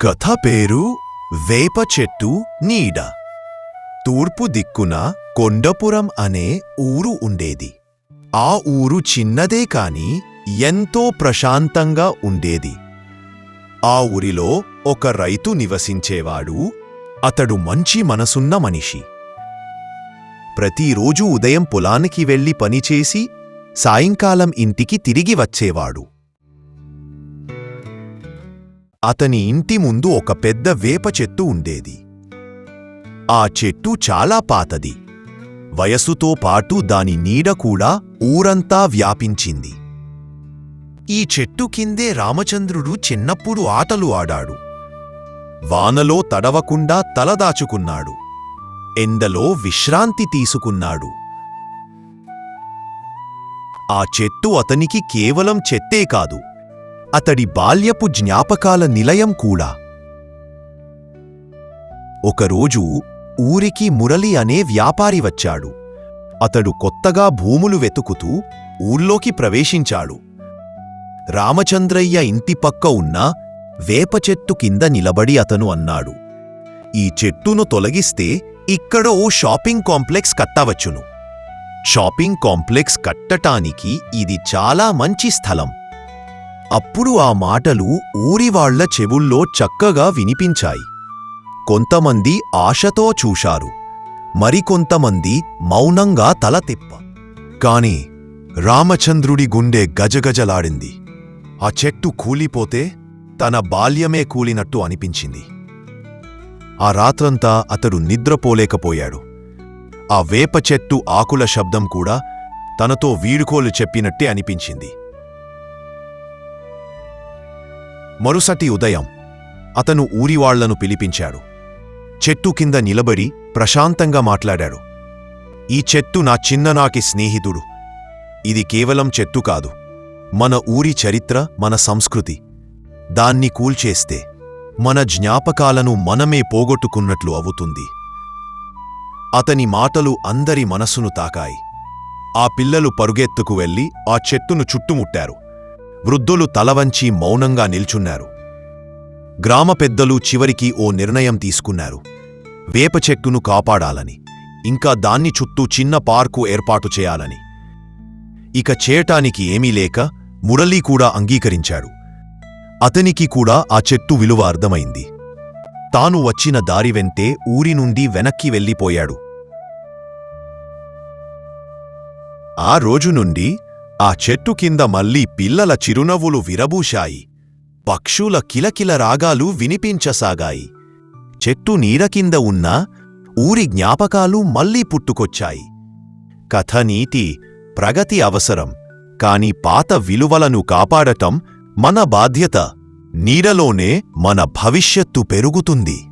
కథ పేరు వేప చెట్టు నీడ. తూర్పు దిక్కున కొండపురం అనే ఊరు ఉండేది. ఆ ఊరు చిన్నదే కాని ఎంతో ప్రశాంతంగా ఉండేది. ఆ ఊరిలో ఒక రైతు నివసించేవాడు. అతడు మంచి మనసున్న మనిషి. ప్రతిరోజూ ఉదయం పొలానికి వెళ్లి పనిచేసి సాయంకాలం ఇంటికి తిరిగి వచ్చేవాడు. అతని ఇంటి ముందు ఒక పెద్ద వేప చెట్టు ఉండేది. ఆ చెట్టు చాలా పాతది. వయస్సుతో పాటు దాని నీడ కూడా ఊరంతా వ్యాపించింది. ఈ చెట్టు కిందే రామచంద్రుడు చిన్నప్పుడు ఆటలు ఆడాడు. వానలో తడవకుండా తలదాచుకున్నాడు. ఎండలో విశ్రాంతి తీసుకున్నాడు. ఆ చెట్టు అతనికి కేవలం చెట్టే కాదు, అతడి బాల్యపు జ్ఞాపకాల నిలయం కూడా. ఒకరోజు ఊరికి మురళి అనే వ్యాపారి వచ్చాడు. అతడు కొత్తగా భూములు వెతుకుతూ ఊర్లోకి ప్రవేశించాడు. రామచంద్రయ్య ఇంటి పక్క ఉన్న వేప చెట్టు కింద నిలబడి అతను అన్నాడు, "ఈ చెట్టును తొలగిస్తే ఇక్కడ ఓ షాపింగ్ కాంప్లెక్స్ కట్టవచ్చును. షాపింగ్ కాంప్లెక్స్ కట్టటానికి ఇది చాలా మంచి స్థలం." అప్పుడు ఆ మాటలు ఊరివాళ్ల చెవుల్లో చక్కగా వినిపించాయి. కొంతమంది ఆశతో చూశారు, మరికొంతమంది మౌనంగా తల తిప్ప. కాని రామచంద్రుడి గుండె గజగజలాడింది. ఆ చెట్టు కూలిపోతే తన బాల్యమే కూలినట్టు అనిపించింది. ఆ రాత్రంతా అతడు నిద్రపోలేకపోయాడు. ఆ వేప చెట్టు ఆకుల శబ్దం కూడా తనతో వీడుకోలు చెప్పినట్టే అనిపించింది. మరుసటి ఉదయం అతను ఊరివాళ్లను పిలిపించాడు. చెట్టు కింద నిలబడి ప్రశాంతంగా మాట్లాడాడు. "ఈ చెట్టు నా చిన్ననాటి స్నేహితుడు. ఇది కేవలం చెట్టు కాదు, మన ఊరి చరిత్ర, మన సంస్కృతి. దాన్ని కూల్చేస్తే మన జ్ఞాపకాలను మనమే పోగొట్టుకున్నట్లు అవుతుంది." అతని మాటలు అందరి మనస్సును తాకాయి. ఆ పిల్లలు పరుగెత్తుకు వెళ్లి ఆ చెట్టును చుట్టుముట్టారు. వృద్ధులు తలవంచి మౌనంగా నిల్చున్నారు. గ్రామ పెద్దలు చివరికి ఓ నిర్ణయం తీసుకున్నారు. వేప చెట్టును కాపాడాలని, ఇంకా దాన్ని చుట్టూ చిన్న పార్కు ఏర్పాటు చేయాలని. ఇక చేయటానికి ఏమీ లేక మురళీ కూడా అంగీకరించాడు. అతనికి కూడా ఆ చెట్టు విలువ అర్థమైంది. తాను వచ్చిన దారి వెంటే ఊరి నుండి వెనక్కి వెళ్ళిపోయాడు. ఆ రోజు నుండి ఆ చెట్టు కింద మళ్లీ పిల్లల చిరునవ్వులు విరబూశాయి. పక్షుల కిలకిల రాగాలు వినిపించసాగాయి. చెట్టు నీడ కింద ఉన్న ఊరి జ్ఞాపకాలు మళ్లీ పుట్టుకొచ్చాయి. కథ నీతి, ప్రగతి అవసరం, కాని పాత విలువలను కాపాడటం మన బాధ్యత. నీడలోనే మన భవిష్యత్తు పెరుగుతుంది.